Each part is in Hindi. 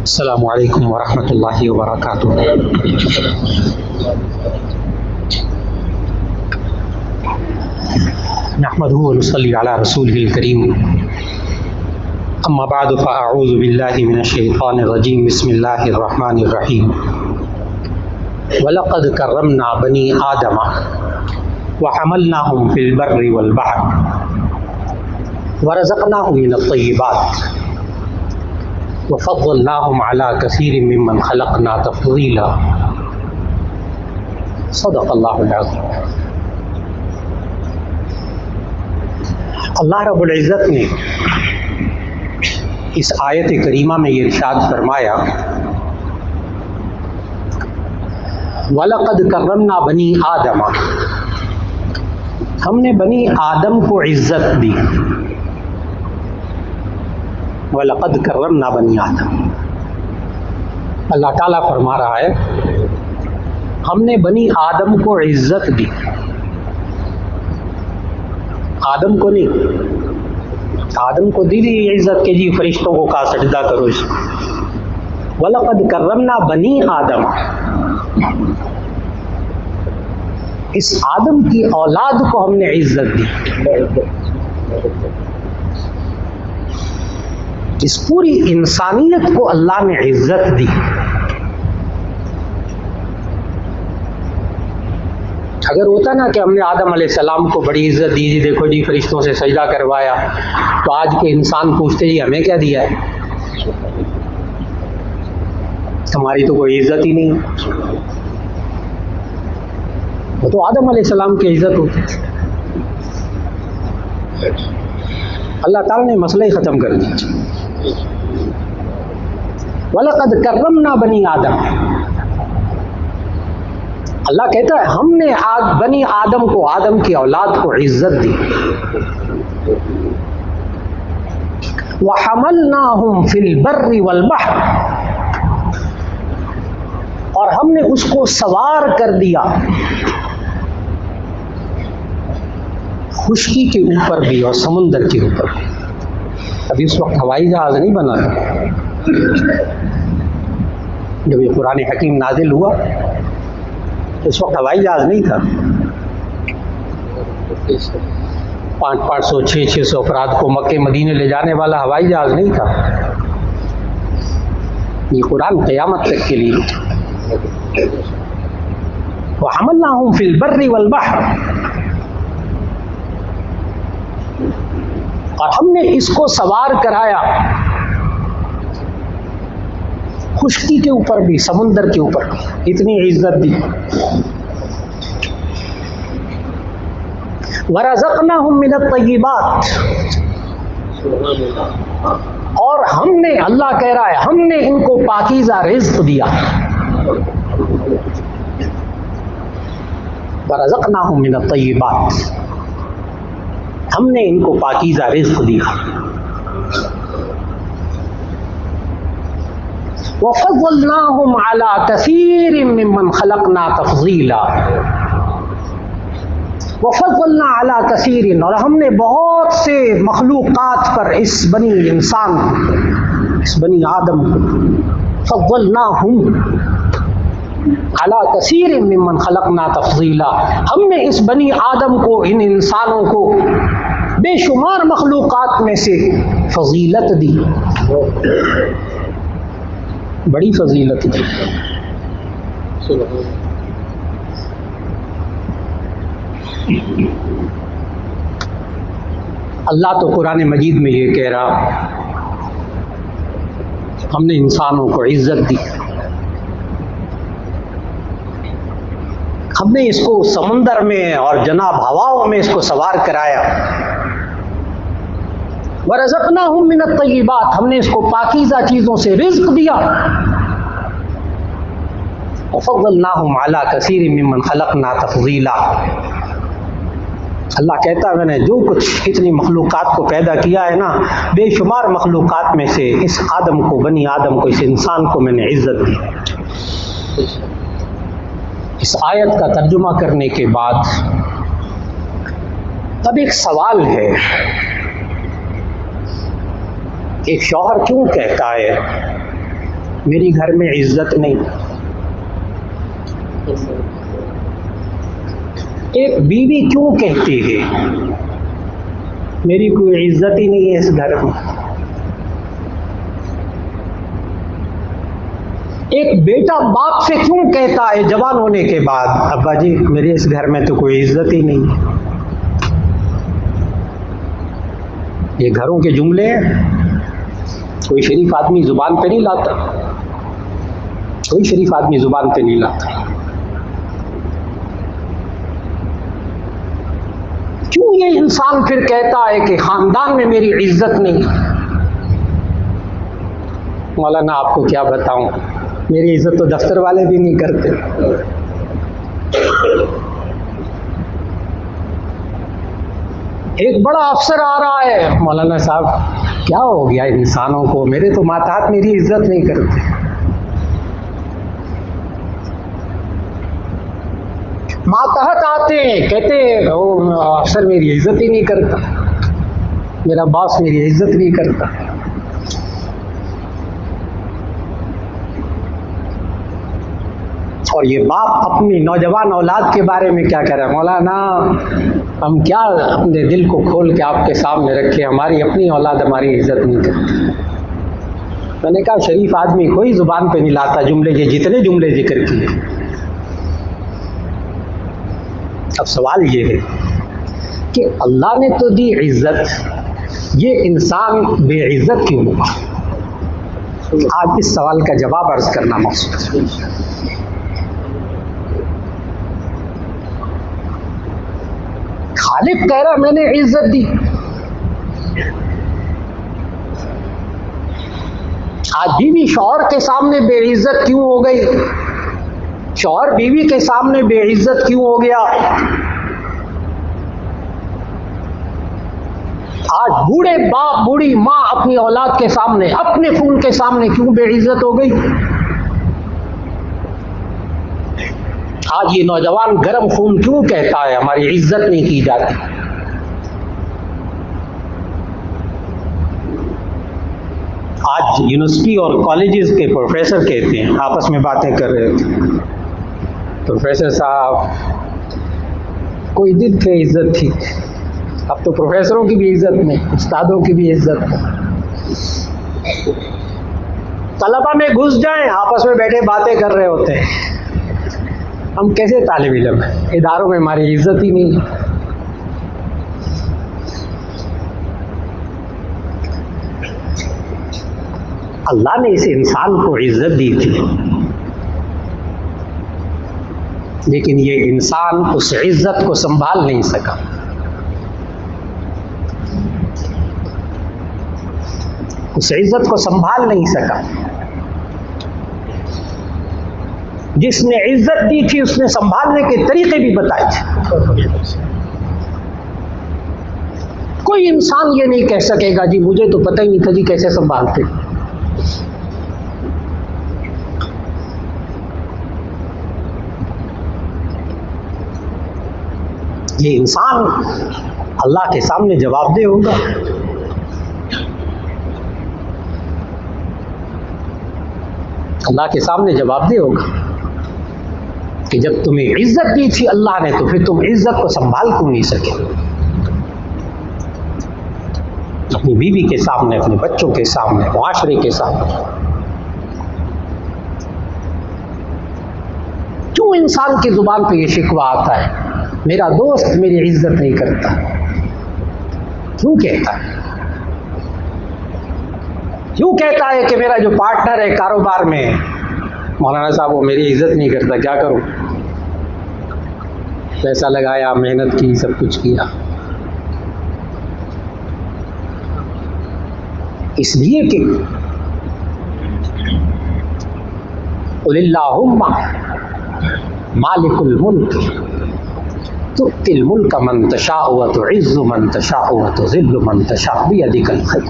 अस्सलामु अलैकुम वरहमतुल्लाहि वबरकातुहू। नहमदुहु व नुसल्ली अला रसूलिहिल करीम। अम्मा बअद फ़अऊज़ु बिल्लाहि मिनश शैतानिर रजीम। बिस्मिल्लाहिर रहमानिर रहीम। वलक़द कर्रमना बनी आदम व हमलनाहुम फ़िल बर्रि वल बहर व रज़क़नाहुम मिनत तय्यिबात व फ़द्दलनाहुम अला कसीरिम मिम्मन ख़लक़ना तफ़ज़ीला। सदक़ल्लाहुल अज़ीम। अल्लाह रब्बुल इज़्ज़त ने इस आयत करीमा में ये इरशाद फरमाया, वलक़द कर्रमना बनी आदम, हमने बनी आदम को इज़्ज़त दी। वलक़द कर्रमना बनी आदम, अल्लाह ताला फरमा रहा है हमने बनी आदम को इज़्ज़त दी। आदम को नहीं, आदम को दी इज़्ज़त के जी फरिश्तों को कहा सजदा करो। इस वलक़द कर्रमना बनी आदम, इस आदम की औलाद को हमने इज़्ज़त दी। इस पूरी इंसानियत को अल्लाह ने इज़्ज़त दी। अगर होता ना कि हमने आदम अलैहिस्सलाम को बड़ी इज्जत दी, जी देखो जी फरिश्तों से सजदा करवाया, तो आज के इंसान पूछते जी हमें क्या दिया है, हमारी तो कोई इज्जत ही नहीं। वो तो आदम अलैहिस्सलाम की इज्जत होती। अल्लाह ताला ने मसला ही खत्म कर दिया। वलक़द कर्रमना बनी आदम, अल्लाह कहता है हमने बनी आदम को, आदम की औलाद को इज्जत दी। व हमलनाहुम फिल बर्रि वल बहर, और हमने उसको सवार कर दिया खुश्की के ऊपर भी और समुंदर के ऊपर भी। अभी उस वक्त हवाई जहाज नहीं बना था जब ये कुरान हकीम नाजिल हुआ, इस वक्त हवाई जहाज नहीं था। 500 600 अफराद को मक्के मदीने ले जाने वाला हवाई जहाज नहीं था। ये कुरान क़यामत तक के लिए। व हमलनाहुम फिल बर्रि वल बहर, और हमने इसको सवार कराया खुश्की के ऊपर भी, समुंदर के ऊपर भी। इतनी इज्जत दी। वरज़क़नाहुम मिनत तय्यिबात, और हमने, अल्लाह कह रहा है हमने इनको पाकीज़ा रिज़्क़ दिया। वरज़क़नाहुम मिनत तय्यिबात, हमने इनको पाकीज़ा रिज़्क़ दिया। वफ़ज़्ज़लनाहुम अला कसीरिम मिम्मन ख़लक़ना तफ़ज़ीला। वफ़ज़्ज़लना अला कसीरिन, और हमने बहुत से मखलूक़ात पर, इस बनी इंसान, इस बनी आदम को, फ़ज़्ज़लनाहुम अला कसीरिम मिम्मन ख़लक़ना तफ़ज़ीला, हमने इस बनी आदम को, इन इंसानों को बेशुमार मखलूक़ात में से फ़ज़ीलत दी, बड़ी फ़ज़ीलत दी। अल्लाह तो कुरान मजीद में ये कह रहा हमने इंसानों को इज्जत दी, हमने इसको समुंदर में और जनाब हवाओं में इसको सवार कराया। वरज़क़नाहुम मिनत तय्यिबात, हमने इसको पाकीज़ा चीज़ों से रिज़्क़ दिया। वफ़ज़्ज़लनाहुम अला कसीरिम मिम्मन ख़लक़ना तफ़ज़ीला, अल्लाह कहता है मैंने जो कुछ इतनी मखलूक़ात को पैदा किया है ना, बेशुमार मखलूक़ात में से इस आदम को, बनी आदम को, इस इंसान को मैंने इज्जत दी। इस आयत का तर्जुमा करने के बाद अब एक सवाल है, एक शौहर क्यों कहता है मेरी घर में इज्जत नहीं। एक बीवी क्यों कहती है मेरी कोई इज्जत ही नहीं है इस घर में। एक बेटा बाप से क्यों कहता है जवान होने के बाद, अब्बा जी मेरे इस घर में तो कोई इज्जत ही नहीं है। ये घरों के जुमले हैं, कोई शरीफ आदमी जुबान पे नहीं लाता, कोई शरीफ आदमी जुबान पे नहीं लाता। क्यों ये इंसान फिर कहता है कि खानदान में मेरी इज्जत नहीं। मौलाना आपको क्या बताऊं, मेरी इज्जत तो दफ्तर वाले भी नहीं करते। एक बड़ा अफसर आ रहा है, मौलाना साहब क्या हो गया इंसानों को, मेरे तो माताहत मेरी इज्जत नहीं करते। मातहत आते हैं, कहते हैं वो अफसर मेरी इज्जत ही नहीं करता, मेरा बॉस मेरी इज्जत नहीं करता। और ये बाप अपनी नौजवान औलाद के बारे में क्या कह रहा है, मौलाना हम क्या अपने दिल को खोल के आपके सामने रखे, हमारी अपनी औलाद हमारी इज्जत नहीं करती। मैंने कहा शरीफ आदमी कोई जुबान पे नहीं लाता जुमले, ये जितने जुमले जिक्र किए। अब सवाल ये है कि अल्लाह ने तो दी इज्जत, ये इंसान बेइज्जत क्यों हुआ। आज इस सवाल का जवाब अर्ज करना मकसूद है। खालिक कह रहा मैंने इज्जत दी, आज बीवी शौहर के सामने बेइज्जत क्यों हो गई, शौहर बीवी के सामने बेइज्जत क्यों हो गया। आज बूढ़े बाप बूढ़ी माँ अपनी औलाद के सामने, अपने खून के सामने क्यों बेइज्जत हो गई। आज ये नौजवान गरम खून क्यों कहता है हमारी इज्जत नहीं की जाती। आज यूनिवर्सिटी और कॉलेजेस के प्रोफेसर कहते हैं, आपस में बातें कर रहे थे, प्रोफेसर साहब कोई दिन पे इज्जत थी, अब तो प्रोफेसरों की भी इज्जत नहीं, उस्तादों की भी इज्जत नहीं। तलबा में घुस जाएं, आपस में बैठे बातें कर रहे होते हैं, हम कैसे तालिब इल्म हैं, इदारों में हमारी इज्जत ही नहीं है। अल्लाह ने इस इंसान को इज्जत दी थी, लेकिन ये इंसान उस इज्जत को संभाल नहीं सका। उस इज्जत को संभाल नहीं सका। जिसने इज्जत दी थी उसने संभालने के तरीके भी बताए थे। कोई इंसान ये नहीं कह सकेगा जी मुझे तो पता ही नहीं था जी कैसे संभालते। ये इंसान अल्लाह के सामने जवाबदेह होगा। अल्लाह के सामने जवाबदेह होगा कि जब तुम्हें इज्जत दी थी अल्लाह ने, तो फिर तुम इज्जत को संभाल क्यों नहीं सके। अपनी बीवी के सामने, अपने बच्चों के सामने, मुआशरे के सामने। क्यों इंसान की जुबान पे ये शिकवा आता है मेरा दोस्त मेरी इज्जत नहीं करता, क्यों कहता है। क्यों कहता है कि मेरा जो पार्टनर है कारोबार में, मौलाना साहब वो मेरी इज्जत नहीं करता, क्या करूं, पैसा लगाया, मेहनत की, सब कुछ किया। इसलिए कि कुलिल्लाहुम्मा मालिकुल मुल्क तु'तिल मुल्का मन तशाअ व तु'इज़्ज़ु मन तशाअ व तुज़िल्लु मन तशाअ बियदिकल खैर।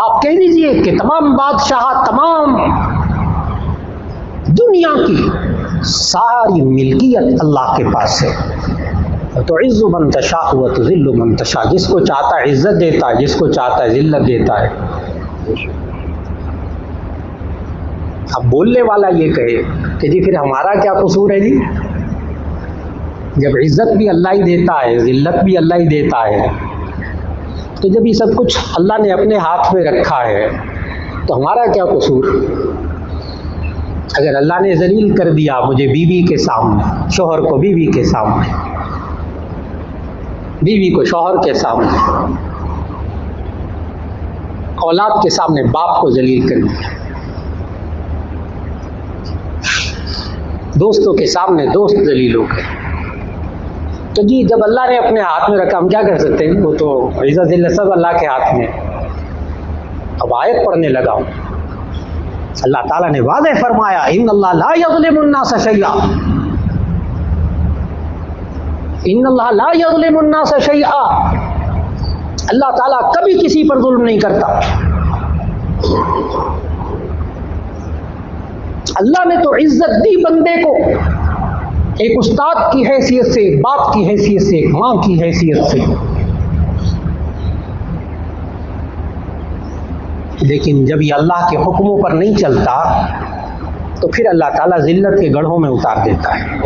आप कह दीजिए कि तमाम बादशाह, तमाम दुनिया की सारी मिल्कियत अल्लाह के पास है। तो इज़्ज़ु मन तशाअ व तुज़िल्लु मन तशाअ, जिसको चाहता है इज्जत देता है, जिसको चाहता है जिल्लत देता है। अब बोलने वाला ये कहे कि जी फिर हमारा क्या कसूर है जी, जब इज्जत भी अल्लाह ही देता है, जिल्लत भी अल्लाह ही देता है, तो जब ये सब कुछ अल्लाह ने अपने हाथ में रखा है तो हमारा क्या कसूर। अगर अल्लाह ने जलील कर दिया मुझे बीवी के सामने, शोहर को बीवी के सामने, बीवी को शोहर के सामने, औलाद के सामने बाप को जलील कर दिया, दोस्तों के सामने दोस्त जलील हो गए, तो जी जब अल्लाह ने अपने हाथ में रखा हम क्या कर सकते हैं, वो तो इज्जत जिल्लत सब अल्लाह के हाथ में। अब आयत पढ़ने लगा हूँ, अल्लाह ताला ने वाज़े फरमाया इन्नल्लाह ला यज़लिमुन नास शैआ, इन्नल्लाह ला यज़लिमुन नास शैआ, अल्लाह ताला कभी किसी पर जुल्म नहीं करता। अल्लाह ने तो इज्जत दी बंदे को, एक उस्ताद की हैसियत से, एक बाप की हैसियत से, एक माँ की हैसियत से, लेकिन जब ये अल्लाह के हुक्मों पर नहीं चलता तो फिर अल्लाह ताला जिल्लत के गढ़ों में उतार देता है।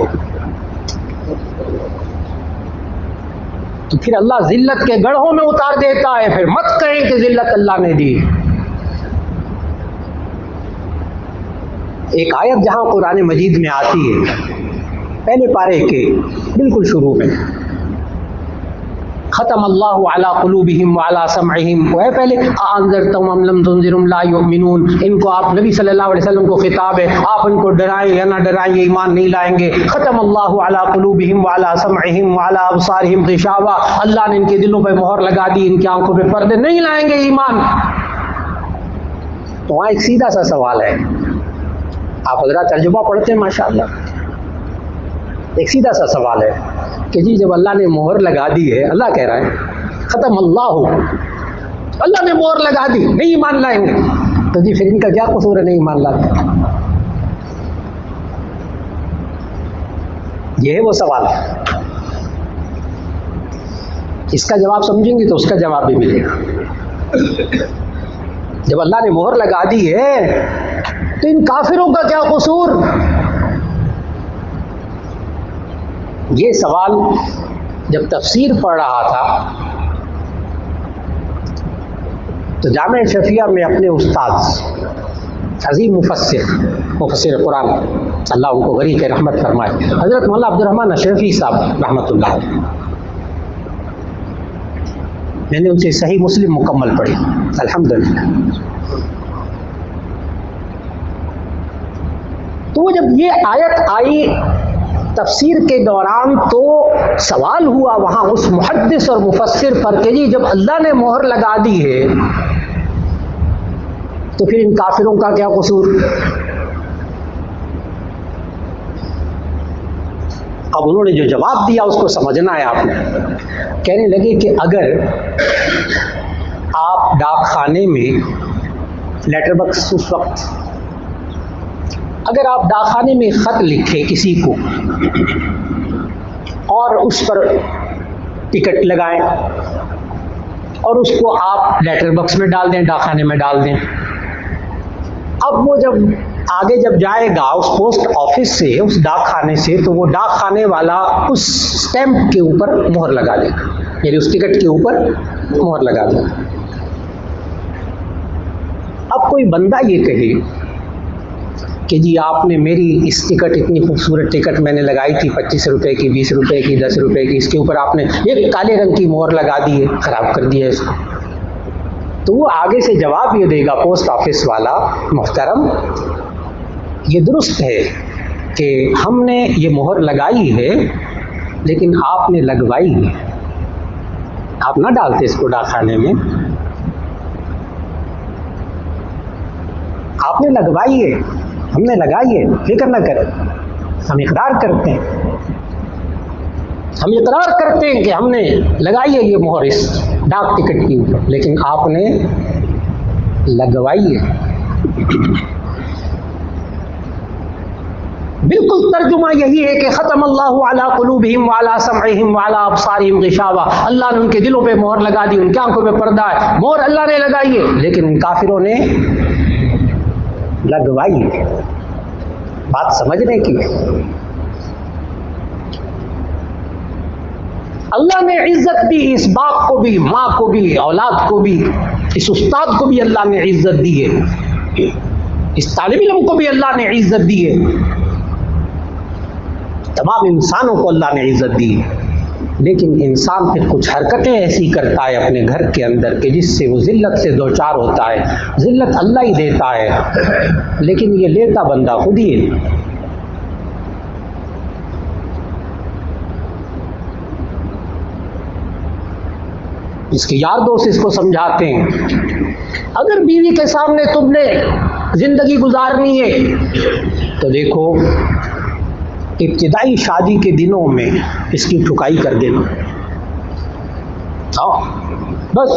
तो फिर अल्लाह जिल्लत के गढ़ों में उतार देता है। फिर मत कहें कि जिल्लत अल्लाह ने दी। एक आयत जहां कुरान मजीद में आती है, पहले पारे के बिल्कुल शुरू में, ख़तम अल्लाहु अला क़ुलूबिहिम व अला समइहिम, वो है पहले अअंज़रतहुम अम लम तुनज़िरहुम ला युमिनून। इनको आप नबी सल्लल्लाहु अलैहि वसल्लम को खिताब है, आप इनको डराएं या ना डराएं ये ईमान नहीं लाएंगे। ख़तम अल्लाहु अला क़ुलूबिहिम व अला समइहिम व अला अबसारिहिम ग़िशावा, अल्लाह ने इनके दिलों पर मोहर लगा दी, इनकी आंखों पे पर्दे, नहीं लाएंगे ईमान। तो वहाँ एक सीधा सा सवाल है, आप हज़रात तर्जुमा पढ़ते हैं माशाअल्लाह, एक सीधा सा सवाल है कि जी जब अल्लाह ने मोहर लगा दी है, अल्लाह कह रहा है ख़त्म अल्लाहु, अल्लाह ने मोहर लगा दी, नहीं ईमान लाएंगे, तो जी फिर इनका क्या कसूर है नहीं ईमान लाते। ये है वो सवाल है, इसका जवाब समझेंगे तो उसका जवाब भी मिलेगा। जब अल्लाह ने मोहर लगा दी है तो इन काफिरों का क्या कसूर। ये सवाल जब तफसीर पढ़ रहा था तो जामे शफिया में अपने उस्ताद अजीम मुफस्सिर कुरान, अल्लाह उनको गरीब के रहमत फरमाए, हज़रत मौलाना अब्दुर्रहमान अशरफी साहब रहमतुल्लाह, मैंने उनसे सही मुस्लिम मुकम्मल पढ़ी अल्हम्दुलिल्लाह। तो जब ये आयत आई तफसीर के दौरान तो सवाल हुआ वहाँ उस मुहद्दिस और मुफस्सिर पर कि जी जब अल्लाह ने मोहर लगा दी है तो फिर इन काफिरों का क्या कसूर। अब उन्होंने जो जवाब दिया उसको समझना है आपने। कहने लगे कि अगर आप डाकखाने में लेटर बॉक्स, उस वक्त अगर आप डाकखाने में ख़त लिखें किसी को और उस पर टिकट लगाएं और उसको आप लेटर बॉक्स में डाल दें, डाकखाने में डाल दें, अब वो जब आगे जब जाएगा उस पोस्ट ऑफिस से, उस डाकखाने से, तो वो डाकखाने वाला उस स्टैंप के ऊपर मोहर लगा देगा, यानी उस टिकट के ऊपर मोहर लगा देगा। अब कोई बंदा ये कहे कि जी आपने मेरी इस टिकट, इतनी खूबसूरत टिकट मैंने लगाई थी 25 रुपए की, 20 रुपए की, 10 रुपए की, इसके ऊपर आपने एक काले रंग की मोहर लगा दी है, खराब कर दिया इसको। तो वो आगे से जवाब ये देगा पोस्ट ऑफिस वाला, मोहतरम ये दुरुस्त है कि हमने ये मोहर लगाई है लेकिन आपने लगवाई है, आप ना डालते इसको डाकखाने में, आपने लगवाई है, हमने लगाई है, फिक्र न करें, हम इकरार करते हैं, हम इकरार करते हैं कि हमने लगाई है ये मोहर इस डाक टिकट के ऊपर, लेकिन आपने लगवाई है। बिल्कुल तर्जुमा यही है कि ख़त्म अल्लाहु अला क़ुलूबिहिम व अला समइहिम व अला अबसारिहिम ग़िशावा, अल्लाह ने उनके दिलों पे मोहर लगा दी, उनकी आंखों पे पर्दा है, मोहर अल्लाह ने लगाई है, लेकिन इन काफिरों ने लगवाई है। बात समझने की है। अल्लाह ने इज्जत दी, इस बाप को भी, माँ को भी, औलाद को भी, इस उस्ताद को भी अल्लाह ने इज्जत दी है, इस तालिब इल्म को भी अल्लाह ने इज्जत दी है, तमाम इंसानों को अल्लाह ने इज्जत दी है। लेकिन इंसान फिर कुछ हरकतें ऐसी करता है अपने घर के अंदर कि जिससे वो जिल्लत से दो चार होता है। जिल्लत अल्लाह ही देता है, लेकिन ये लेता बंदा खुद ही है। इसके यार दोस्त इसको समझाते हैं, अगर बीवी के सामने तुमने जिंदगी गुजारनी है तो देखो इब्तिदाई शादी के दिनों में इसकी ठुकाई कर देना। हाँ, बस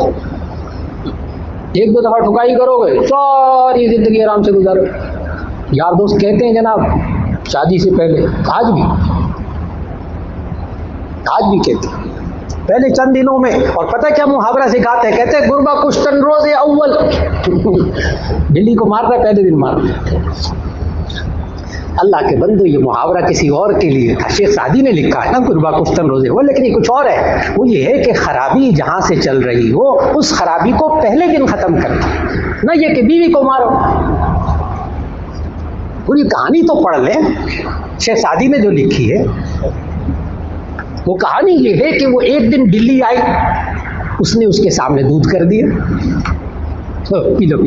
एक दो दफा ठुकाई करोगे सारी जिंदगी आराम से गुजारो। यार दोस्त कहते हैं जनाब शादी से पहले, आज भी कहते हैं पहले चंद दिनों में। और पता क्या मुहावरा सिखाते हैं, कहते हैं गुरबा कुश्तन रोज़े अव्वल बिल्ली को मारता है पहले दिन मारता। अल्लाह के बंदो, ये मुहावरा किसी और के लिए था, शेख सादी ने लिखा है ना गुरबा कुश्तन रोज़े अव्वल, लेकिन ये कुछ और है। वो ये है कि खराबी जहाँ से चल रही हो उस खराबी को पहले दिन ख़त्म करना, ना ये कि बीवी को मारो। पूरी कहानी तो पढ़ लें, शेख सादी ने जो लिखी है वो कहानी ये है कि वो एक दिन बिल्ली आई, उसने उसके सामने दूध कर दिया, पी लो।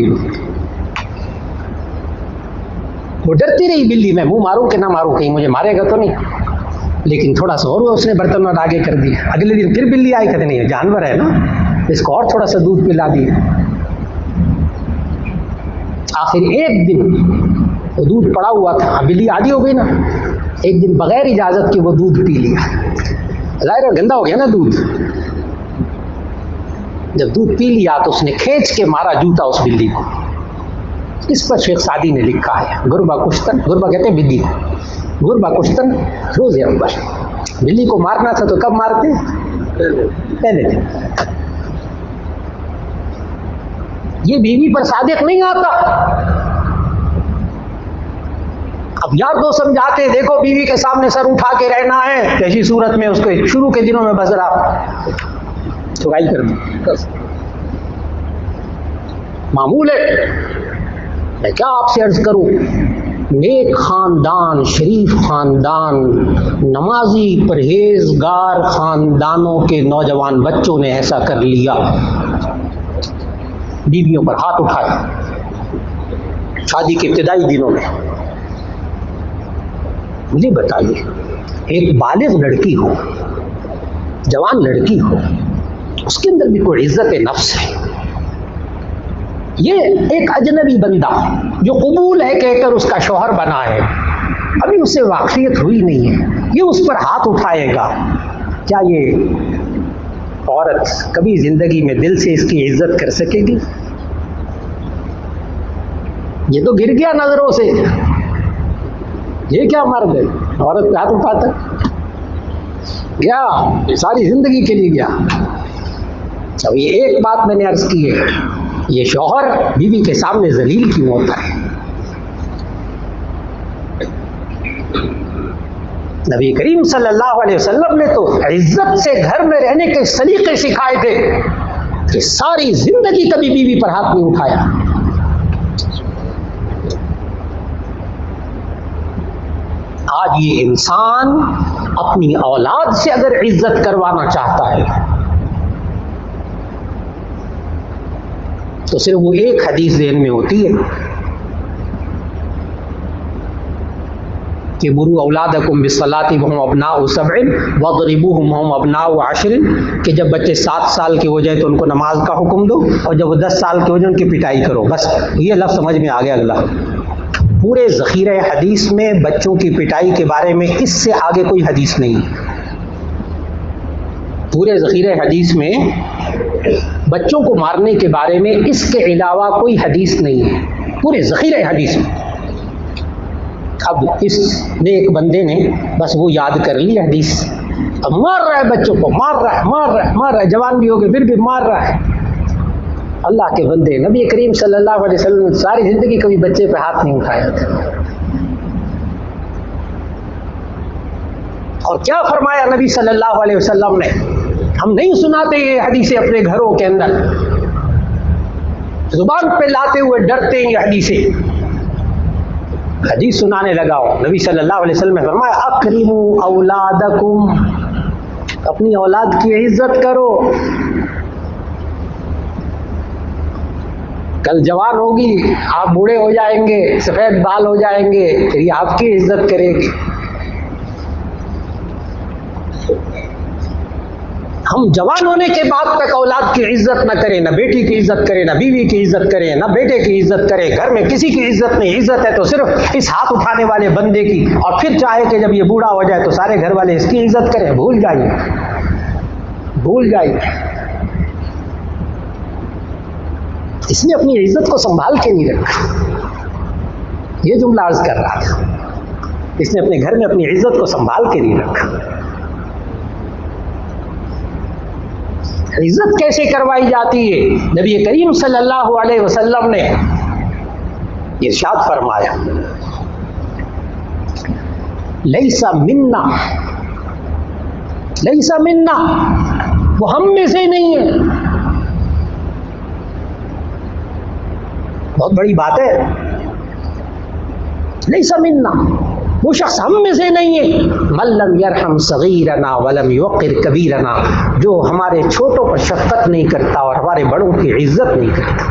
वो डरती रही बिल्ली, मैं मुंह मारूं कि ना मारूं, कहीं मुझे मारेगा तो नहीं। लेकिन थोड़ा सा और उसने बर्तन में आगे कर दिया। अगले दिन फिर बिल्ली आई, कहते नहीं जानवर है ना, इसको और थोड़ा सा दूध पिला दिया। आखिर एक दिन वो दूध पड़ा हुआ था, बिल्ली आदी हो गई ना, एक दिन बगैर इजाजत के वो दूध पी लिया। जाहिर गंदा हो गया ना दूध। जब दूध पी लिया तो उसने खींच के मारा जूता उस बिल्ली को। इस पर शेख सादी ने लिखा है गुरबा कुश्तन, गुरबा कहते हैं बिल्ली को, गुरबा कुश्तन रोज़े अव्वल। बिल्ली को मारना था तो कब मारते? पहले दिन। ये बीवी पर सादिक नहीं आता। अब यार दो समझाते हैं, देखो बीवी के सामने सर उठा के रहना है, ऐसी सूरत में उसको शुरू के दिनों में बजरा चुकाई कर दी। मामूल है। मैं क्या आपसे अर्ज करूं, नेक खानदान, शरीफ खानदान, नमाजी परहेजगार खानदानों के नौजवान बच्चों ने ऐसा कर लिया, बीवियों पर हाथ उठाए शादी के इब्तिदाई दिनों में। मुझे बताइए, एक बालिग लड़की हो, जवान लड़की हो, उसके अंदर भी कोई इज्जत नफ्स है। ये एक अजनबी बंदा जो कबूल है कहकर उसका शौहर बना है, अभी उससे वाकफियत हुई नहीं है, ये उस पर हाथ उठाएगा, क्या ये औरत कभी जिंदगी में दिल से इसकी इज्जत कर सकेगी? ये तो गिर गया नजरों से, ये क्या मर्द है औरत पे हाथ उठाता गया, सारी जिंदगी के लिए गया। अब ये एक बात मैंने अर्ज की है, ये शौहर बीवी के सामने जलील क्यों होता है? नबी करीम सल्लल्लाहु अलैहि वसल्लम ने तो इज्जत से घर में रहने के सलीके सिखाए थे कि सारी जिंदगी कभी बीवी पर हाथ नहीं उठाया। आज ये इंसान अपनी औलाद से अगर इज्जत करवाना चाहता है तो सिर्फ वो एक हदीस ज़हन में होती है कि बुरू औलादकुम बिस्सलाति वहुम अबनाउ सबइन वदरिबूहुम वहुम अबनाउ अशरिन, कि जब बच्चे 7 साल के हो जाए तो उनको नमाज का हुक्म दो, और जब वो 10 साल के हो जाए उनकी पिटाई करो। बस ये लफ्ज़ समझ में आ गया। अगला पूरे ज़ख़ीरे हदीस में बच्चों की पिटाई के बारे में इससे आगे कोई हदीस नहीं है। पूरे ज़ख़ीरे हदीस में बच्चों को मारने के बारे में इसके अलावा कोई हदीस नहीं है पूरे ज़ख़ीरे हदीस में। अब इस नेक बंदे ने बस वो याद कर ली हदीस, अब मार रहा है बच्चों को, मार रहा है, जवान भी हो गए फिर भी मार रहा है। अल्लाह के बंदे, नबी करीम सल्लल्लाहु अलैहि वसल्लम ने सारी जिंदगी कभी बच्चे पे हाथ नहीं उठाया था। और क्या फरमाया नबी सल्लल्लाहु अलैहि वसल्लम ने, हम नहीं सुनाते ये हदीसें अपने घरों के अंदर, जुबान पे लाते हुए डरते हैं ये हदीसें। हदीस सुनाने लगाओ, नबी सल्लल्लाहु अलैहि वसल्लम ने फरमाया अकरिमू औलादकुम, अपनी औलाद की इज्जत करो। कल जवान होगी, आप बूढ़े हो जाएंगे, सफेद बाल हो जाएंगे, फिर ये आपकी इज्जत करेगी। हम जवान होने के बाद तक औलाद की इज्जत न करें, ना बेटी की इज्जत करें, ना बीवी की इज्जत करें, ना बेटे की इज्जत करें, घर में किसी की इज्जत नहीं। इज्जत है तो सिर्फ इस हाथ उठाने वाले बंदे की, और फिर चाहे कि जब ये बूढ़ा हो जाए तो सारे घर वाले इसकी इज्जत करें। भूल जाइए। इसने अपनी इज्जत को संभाल के नहीं रखा। ये जुमला अर्ज कर रहा था, इसने अपने घर में अपनी इज्जत को संभाल के नहीं रखा। इज्जत कैसे करवाई जाती है, नबी करीम सल्लल्लाहु अलैहि वसल्लम ने इरशाद फरमाया, लैसा मिन्ना, वो हम में से नहीं है। बहुत बड़ी बात है, लैसा मिन्ना, वो शख्स हम में से नहीं है। मल्लम यरहम सगीरना वलम युक़िर कबीरना, जो हमारे छोटों पर शफ़क़त नहीं करता और हमारे बड़ों की इज्जत नहीं करता,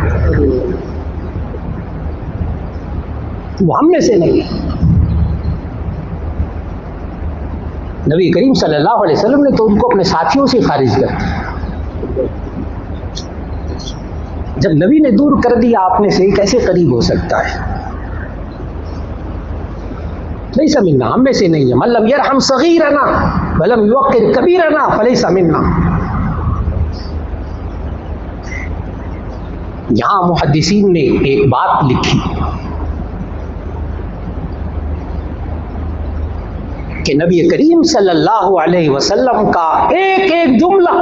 वो हम में से नहीं है। नबी करीम सल्लल्लाहु अलैहि वसल्लम ने तो उनको अपने साथियों से खारिज कर दिया। जब नबी ने दूर कर दिया आपने से, कैसे करीब हो सकता है? लैसा मिन्ना, हम में से नहीं है। मल्लम यरहम सगीरना वलम युक़िर कबीरना फलैसा मिन्ना। यहां मुहद्दिसीन ने एक बात लिखी कि नबी करीम सल्लल्लाहु अलैहि वसल्लम का एक एक जुमला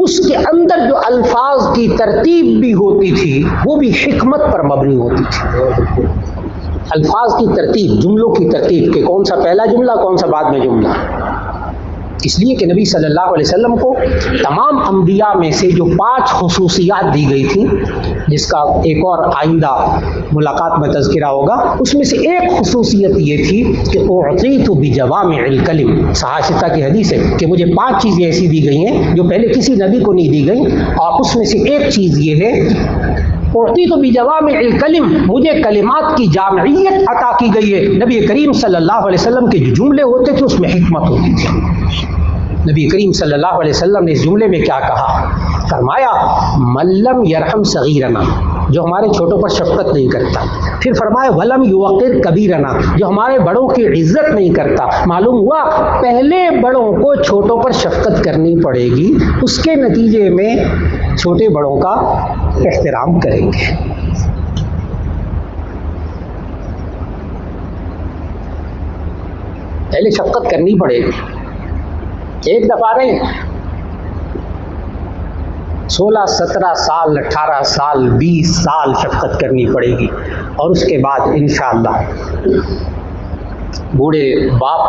उसके अंदर जो अल्फाज की तरतीब भी होती थी वो भी हिकमत पर मबनी होती थी। अल्फाज की तरतीब, जुमलों की तरतीब कि कौन सा पहला जुमला कौन सा बाद में जुमला, इसलिए कि नबी सल्लल्लाहु अलैहि वसल्लम को तमाम अंबिया में से जो 5 खुसूसियात दी गई थी, जिसका एक और आइंदा मुलाकात में तज़किरा होगा, उसमें से एक खुसूसियत ये थी कि उअतीतु बिजवामिइल कलिम, सहाशिता की हदीस है कि मुझे 5 चीज़ें ऐसी दी गई हैं जो पहले किसी नबी को नहीं दी गई, और उसमें से एक चीज़ ये है उअतीतु बिजवामिइल कलिम, मुझे कलिमात की जामियत अता की गई है। नबी करीम सल्लल्लाहु अलैहि वसल्लम के जो जुमले होते थे उसमें हिकमत होती थी। नबी करीम सल्लल्लाहु अलैहि वसल्लम ने इस जुमले में क्या कहा, फरमाया मल्लम यरहम सगीरना, जो हमारे छोटों पर शफकत नहीं करता। फिर फरमाया वलम युक़िर कबीरना, जो हमारे बड़ों की इज्जत नहीं करता। मालूम हुआ पहले बड़ों को छोटों पर शफकत करनी पड़ेगी, उसके नतीजे में छोटे बड़ों का एहतराम करेंगे। पहले शफकत करनी पड़ेगी। एक दफा नहीं, 16, 17 साल, 18 साल, 20 साल शफकत करनी पड़ेगी, और उसके बाद इंशाअल्लाह बूढ़े बाप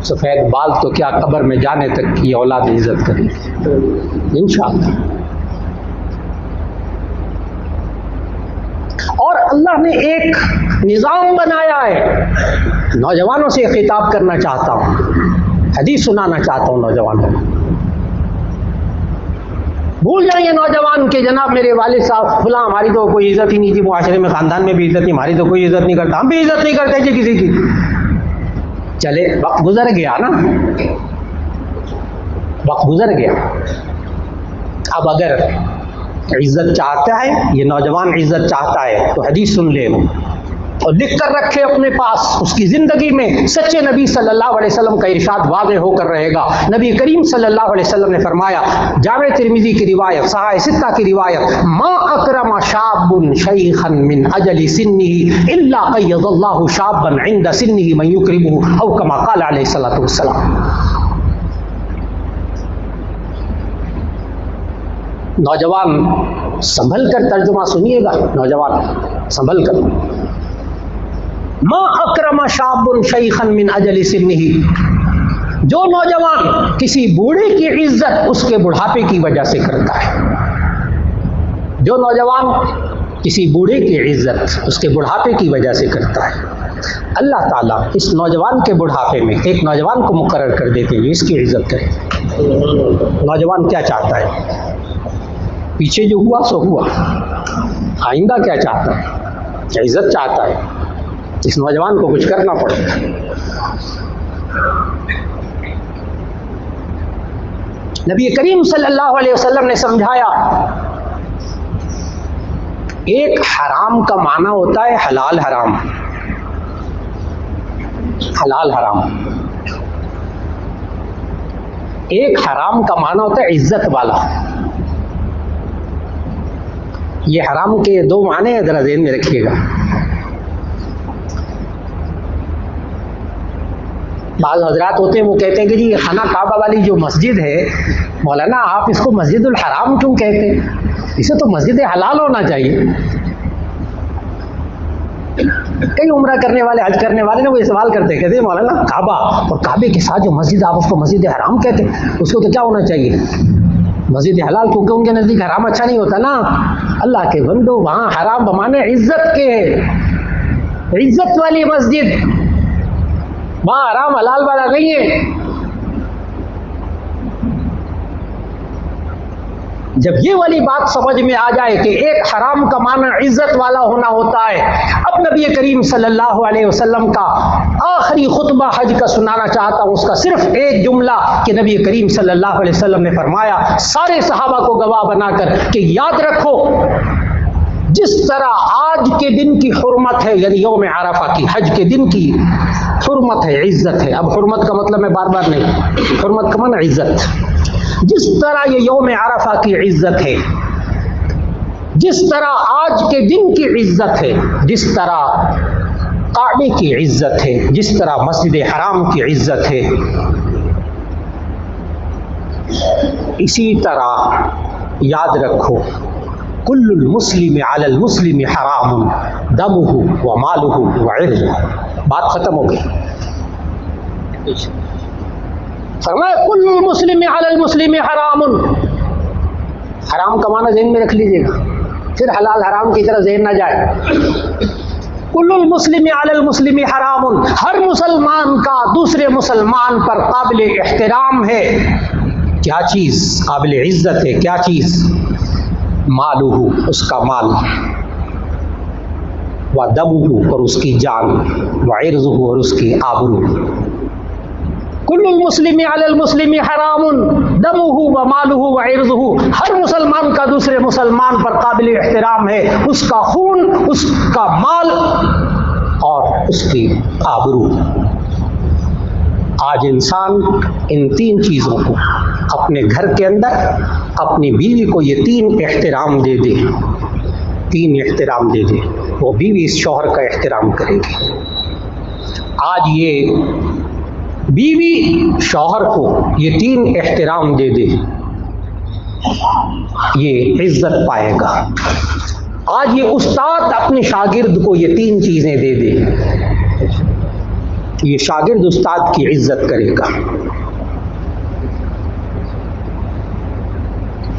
सफ़ेद बाल तो क्या, कब्र में जाने तक की औलाद इज्जत करेगी इंशाअल्लाह। और अल्लाह ने एक निज़ाम बनाया है। नौजवानों से खिताब करना चाहता हूँ, हदीस सुनाना चाहता हूँ नौजवानों को। भूल जाइए नौजवान के जनाब मेरे वालिद साहब फुला, हमारी तो कोई इज्जत ही नहीं थी, मुआशरे में ख़ानदान में भी इज्जत नहीं, हमारी तो कोई इज्जत नहीं करता, हम भी इज्जत नहीं करते जी किसी की। चले, वक्त गुजर गया ना, वक्त गुजर गया। अब अगर इज्जत चाहता है, ये नौजवान इज्जत चाहता है, तो हदीस सुन ले। वो और लिख कर रखे अपने पास, उसकी जिंदगी में सच्चे नबी सल्लल्लाहु अलैहि वसल्लम का इरशाद वाज़ेह होकर रहेगा। नबी करीम सल्लल्लाहु अलैहि वसल्लम ने फरमाया, जामे तिरमिज़ी की रिवायत, सहाह सित्ता की रिवायत, मा अकरमा शाबुन शैखन मिन अजली सिन्निही इल्ला क़य्यदल्लाहु शाबन इंद सिन्निही मन युकरिमुहु औ कमा क़ाल अलैहि सल्लतु वस्सलाम। नौजवान संभल कर तर्जुमा सुनिएगा, नौजवान संभल कर। मा अकरमा शाबुन शैखन मिन अजली सिन्निही, जो नौजवान किसी बूढ़े की इज्जत उसके बुढ़ापे की वजह से करता है, जो नौजवान किसी बूढ़े की इज्जत उसके बुढ़ापे की वजह से करता है, अल्लाह ताला इस नौजवान के बुढ़ापे में एक नौजवान को मुकर्रर कर देते हैं इसकी इज्जत करे। नौजवान क्या चाहता है? पीछे जो हुआ सो हुआ, आइंदा क्या चाहता है? क्या इज्जत चाहता है? इस नौजवान को कुछ करना पड़ेगा। नबी करीम सल्लल्लाहु अलैहि वसल्लम ने समझाया, एक हराम का माना होता है हलाल हराम, हलाल हराम। एक हराम का माना होता है इज्जत वाला। ये हराम के दो माने हैं, जरा ज़हन में रखिएगा। बाज़ हजरात होते हैं वो कहते हैं कि जी खाना काबा वाली जो मस्जिद है, मौलाना आप इसको मस्जिदुल हराम क्यों कहते हैं? इसे तो मस्जिद हलाल होना चाहिए। कई उम्रा करने वाले, हज करने वाले ना वो ये सवाल करते हैं, कहते हैं मौलाना काबा और काबे के साथ जो मस्जिद, आप उसको मस्जिद हराम कहते हैं, उसको तो क्या होना चाहिए? मस्जिद हलाल, क्योंकि उनके नज़दीक हराम अच्छा नहीं होता ना। अल्लाह के बंदो, वहाँ हराम बमाने इज्जत के है, इज्जत वाली मस्जिद, वहाँ हराम हलाल वाला नहीं है। जब ये वाली बात समझ में आ जाए कि एक हराम का माना इज्जत वाला होना होता है। अब नबी करीम सल्लल्लाहु अलैहि वसल्लम का आखिरी खुतबा हज का सुनाना चाहता हूँ, उसका सिर्फ एक जुमला कि नबी करीम सल्लल्लाहु अलैहि वसल्लम ने फरमाया, सारे सहाबा को गवाह बनाकर, कि याद रखो जिस तरह आज के दिन की हुर्मत है, यानी यौम अरफा की, हज के दिन की हुर्मत है, इज्जत है। अब हुर्मत का मतलब मैं बार बार नहीं, हुर्मत का माना इज्जत। जिस तरह ये यौम अरफा की इज्जत है, जिस तरह आज के दिन की इज्जत है, जिस तरह काबे की इज्जत है, जिस तरह मस्जिद हराम की इज्जत है, इसी तरह याद रखो, कुल्लुल मुस्लिम अलल मुस्लिम हरामुन दमुहु व मालुहु व इर्जुहु। बात खत्म हो गई। फरमाया कुल्लुल मुस्लिम अलल मुस्लिम हरामुन, हराम का माना ज़हन में रख लीजिएगा, फिर हलाल हराम की तरफ ज़हन ना जाए। कुल्लुल मुस्लिम अलल मुस्लिम हरामुन, हर मुसलमान का दूसरे मुसलमान पर काबिल एहतराम है। क्या चीज़ काबिल इज्जत है? क्या चीज़? मालुहु, उसका माल, व दमुहु, और उसकी जान, व इर्जुहु, और उसकी आबरू। कुल्लुल मुस्लिम अलल मुस्लिम हरामुन दमुहु व मालुहु व इर्जुहु, हर मुसलमान का दूसरे मुसलमान पर काबिल एहतराम है, उसका खून, उसका माल और उसकी आबरू। आज इंसान इन तीन चीज़ों को अपने घर के अंदर अपनी बीवी को ये तीन एहतराम दे दे, तीन एहतराम दे दे, वो बीवी इस शौहर का एहतराम करेगी। आज ये बीवी शौहर को ये तीन एहतराम दे दे, ये इज्जत पाएगा। आज ये उस्ताद अपने शागिर्द को ये तीन चीज़ें दे दे, ये शागिर्द उस्ताद की इज्जत करेगा।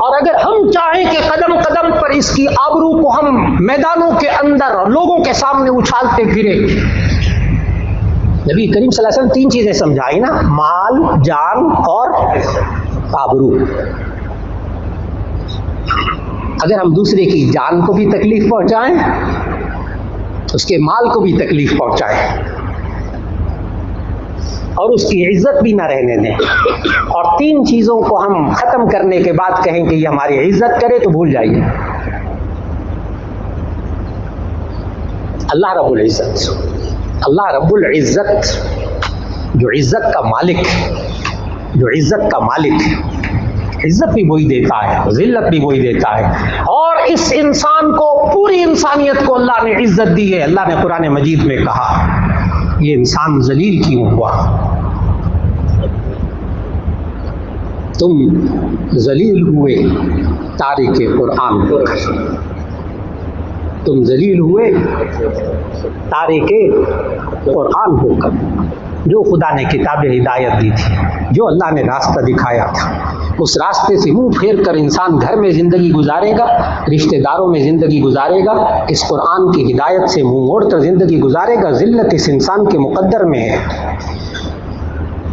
और अगर हम चाहें कि कदम कदम पर इसकी आबरू को हम मैदानों के अंदर लोगों के सामने उछालते फिरे, नबी करीम सल्लल्लाहु अलैहि वसल्लम तीन चीजें समझाई ना, माल, जान और आबरू। अगर हम दूसरे की जान को भी तकलीफ पहुंचाएं, उसके माल को भी तकलीफ पहुंचाएं और उसकी इज्जत भी ना रहने दें, और तीन चीज़ों को हम ख़त्म करने के बाद कहें कि ये हमारी इज्जत करे, तो भूल जाइए। अल्लाह रब्बुल इज़्ज़त, अल्लाह रब्बुल इज़्ज़त जो इज़्ज़त का मालिक, जो इज़्ज़त का मालिक, इज़्ज़त भी वही देता है, ज़िल्लत भी वही देता है। और इस इंसान को, पूरी इंसानियत को अल्लाह ने इज़्ज़त दी है। अल्लाह ने कुरान मजीद में कहा, ये इंसान ज़लील क्यों हुआ? तुम ज़लील हुए तारिक कुरान होकर, तुम ज़लील हुए तारिक कुरान होकर। जो खुदा ने किताब हिदायत दी थी, जो अल्लाह ने रास्ता दिखाया था, उस रास्ते से मुंह फेर कर इंसान घर में ज़िंदगी गुजारेगा, रिश्तेदारों में ज़िंदगी गुजारेगा, इस कुरान की हिदायत से मुंह मोड़ कर ज़िंदगी गुजारेगा। ज़िल्लत इस इंसान के मुक़द्दर में है।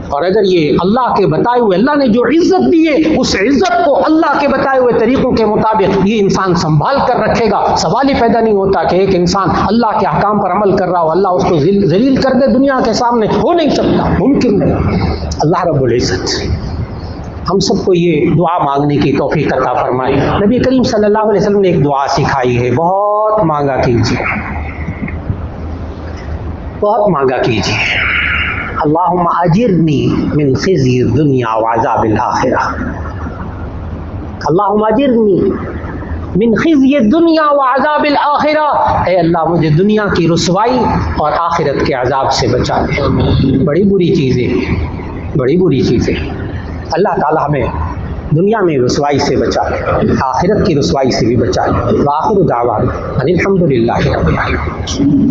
और अगर ये अल्लाह के बताए हुए, अल्लाह ने जो इज़्ज़त दी है, उस इज़्ज़त को अल्लाह के बताए हुए तरीक़ों के मुताबिक ये इंसान संभाल कर रखेगा, सवाल ही पैदा नहीं होता कि एक इंसान अल्लाह के अहकाम पर अमल कर रहा हो, अल्लाह उसको ज़लील कर दे दुनिया के सामने। हो नहीं सकता, मुमकिन नहीं। अल्लाह रब्बुल इज़्ज़त हम सबको ये दुआ मांगने की तौफीक अता फरमाए। नबी करीम सल्लल्लाहु अलैहि वसल्लम ने एक दुआ सिखाई है, बहुत मांगा कीजिए, बहुत मांगा कीजिए। अल्लाहुम्मा अजिरनी मिन खिज़्यि दुनिया व अज़ाबिल आखिरह, अल्लाहुम्मा अजिरनी मिन खिज़्यि दुनिया व अज़ाबिल आखिरह। ऐ अल्लाह, मुझे दुनिया की रुसवाई और आखिरत के अजाब से बचा ले। बड़ी बुरी चीज़ें, बड़ी बुरी चीज़ें। अल्लाह ताला हमें दुनिया में रुसवाई से बचा ले, आखिरत की रुसवाई से भी बचा ले। व आखिरु दावाना अनिल हम्दुलिल्लाहि रब्बिल आलमीन।